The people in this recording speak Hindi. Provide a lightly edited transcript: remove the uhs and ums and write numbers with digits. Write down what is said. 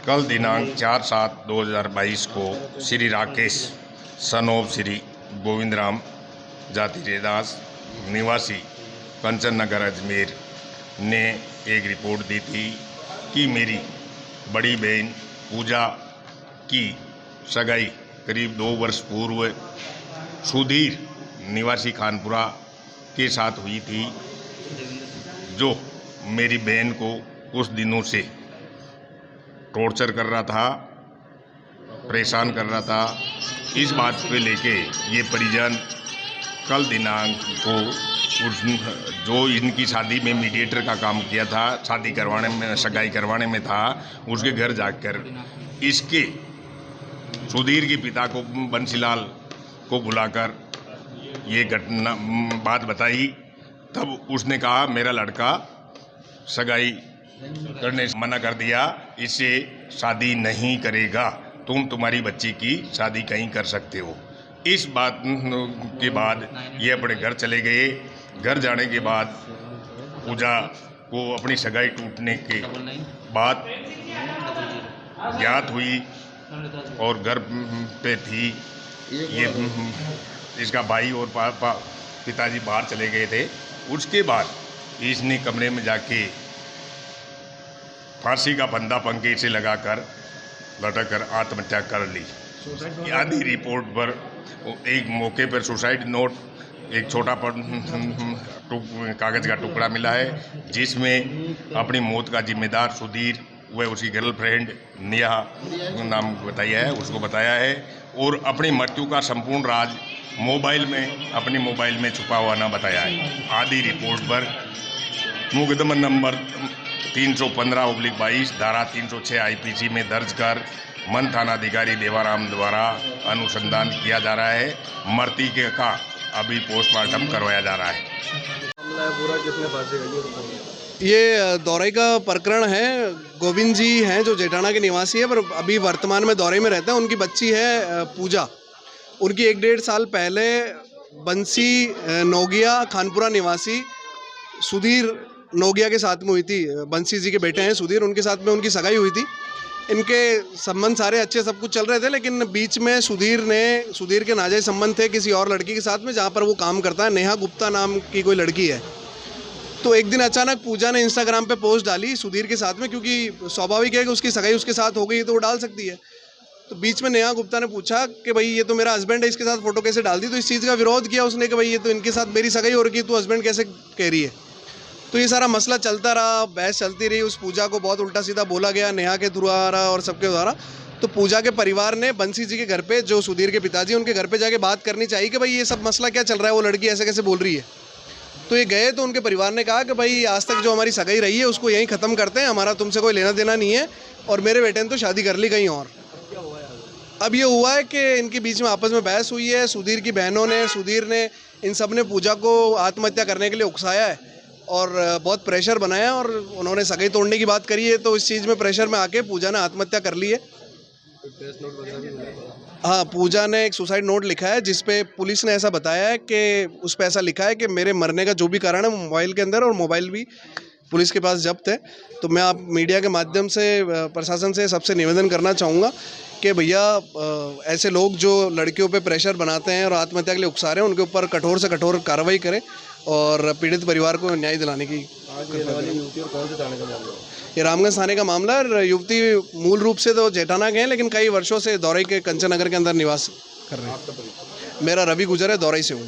कल दिनांक 4/7/2022 को श्री राकेश सन ऑफ श्री गोविंद राम जाति रेदास निवासी कंचन नगर अजमेर ने एक रिपोर्ट दी थी कि मेरी बड़ी बहन पूजा की सगाई करीब 2 वर्ष पूर्व सुधीर निवासी खानपुरा के साथ हुई थी, जो मेरी बहन को कुछ दिनों से टॉर्चर कर रहा था, परेशान कर रहा था। इस बात पे लेके ये परिजन कल दिनांक को जो इनकी शादी में मीडिएटर का काम किया था, शादी करवाने में, सगाई करवाने में था, उसके घर जाकर इसके सुधीर के पिता को, बंसीलाल को बुलाकर ये घटना बात बताई। तब उसने कहा मेरा लड़का सगाई करने से मना कर दिया, इससे शादी नहीं करेगा, तुम्हारी बच्ची की शादी कहीं कर सकते हो। इस बात के बाद ये अपने घर चले गए। घर जाने के बाद पूजा को अपनी सगाई टूटने के बाद ज्ञात हुई और घर पे थी। ये इसका भाई और पिताजी बाहर चले गए थे। उसके बाद इसने कमरे में जाके फांसी का फंदा पंखे से लगाकर लटक कर आत्महत्या कर ली। आधी रिपोर्ट पर एक मौके पर सुसाइड नोट, एक छोटा कागज का टुकड़ा मिला है, जिसमें अपनी मौत का जिम्मेदार सुधीर व उसकी गर्लफ्रेंड नेहा नाम बताया है, उसको बताया है, और अपनी मृत्यु का संपूर्ण राज अपनी मोबाइल में छुपा हुआ ना बताया है। आधी रिपोर्ट पर मुकदमा नंबर 315/22 धारा 306 IPC में दर्ज कर मन थानाधिकारी देवाराम द्वारा अनुसंधान किया जा रहा है। मृतक का अभी पोस्टमार्टम करवाया जा रहा है। ये दौराई का प्रकरण है। गोविंद जी हैं जो जेठाना के निवासी है, पर अभी वर्तमान में दौराई में रहते हैं। उनकी बच्ची है पूजा। उनकी 1-1.5 साल पहले बंसी नोगिया खानपुरा निवासी सुधीर नोगिया के साथ में हुई थी। बंसी जी के बेटे हैं सुधीर, उनके साथ में उनकी सगाई हुई थी। इनके संबंध सारे अच्छे, सब कुछ चल रहे थे, लेकिन बीच में सुधीर के नाजायज संबंध थे किसी और लड़की के साथ में, जहाँ पर वो काम करता है। नेहा गुप्ता नाम की कोई लड़की है। तो एक दिन अचानक पूजा ने इंस्टाग्राम पे पोस्ट डाली सुधीर के साथ में, क्योंकि स्वाभाविक है कि उसकी सगाई उसके साथ हो गई तो वो डाल सकती है। तो बीच में नेहा गुप्ता ने पूछा कि भाई ये तो मेरा हस्बैंड है, इसके साथ फोटो कैसे डाल दी। तो इस चीज़ का विरोध किया उसने कि भाई ये तो इनके साथ मेरी सगाई हो रही है, तो हस्बैंड कैसे कह रही है। तो ये सारा मसला चलता रहा, बहस चलती रही। उस पूजा को बहुत उल्टा सीधा बोला गया नेहा के द्वारा और सबके द्वारा। तो पूजा के परिवार ने बंसी जी के घर पे, जो सुधीर के पिताजी, उनके घर पे जाके बात करनी चाहिए कि भाई ये सब मसला क्या चल रहा है, वो लड़की ऐसे कैसे बोल रही है। तो ये गए तो उनके परिवार ने कहा कि भाई आज तक जो हमारी सगाई रही है उसको यहीं ख़त्म करते हैं, हमारा तुमसे कोई लेना देना नहीं है, और मेरे बेटे ने तो शादी कर ली कहीं और। अब ये हुआ है कि इनके बीच में आपस में बहस हुई है। सुधीर की बहनों ने, सुधीर ने, इन सब ने पूजा को आत्महत्या करने के लिए उकसाया है और बहुत प्रेशर बनाया, और उन्होंने सगाई तोड़ने की बात करी है। तो इस चीज़ में प्रेशर में आके पूजा ने आत्महत्या कर ली है। हाँ, पूजा ने एक सुसाइड नोट लिखा है, जिसपे पुलिस ने ऐसा बताया है कि उस पर ऐसा लिखा है कि मेरे मरने का जो भी कारण है मोबाइल के अंदर, और मोबाइल भी पुलिस के पास जब्त है। तो मैं आप मीडिया के माध्यम से प्रशासन से सबसे निवेदन करना चाहूँगा कि भैया ऐसे लोग जो लड़कियों पे प्रेशर बनाते हैं और आत्महत्या के लिए उकसा रहे हैं, उनके ऊपर कठोर से कठोर कार्रवाई करें और पीड़ित परिवार को न्याय दिलाने की। ये रामगंज थाने का मामला है। युवती मूल रूप से तो जेठाना के हैं, लेकिन कई वर्षों से दौराई के कंचन नगर के अंदर निवास कर रहे हैं। मेरा रवि गुजर है, दौराई से हूँ।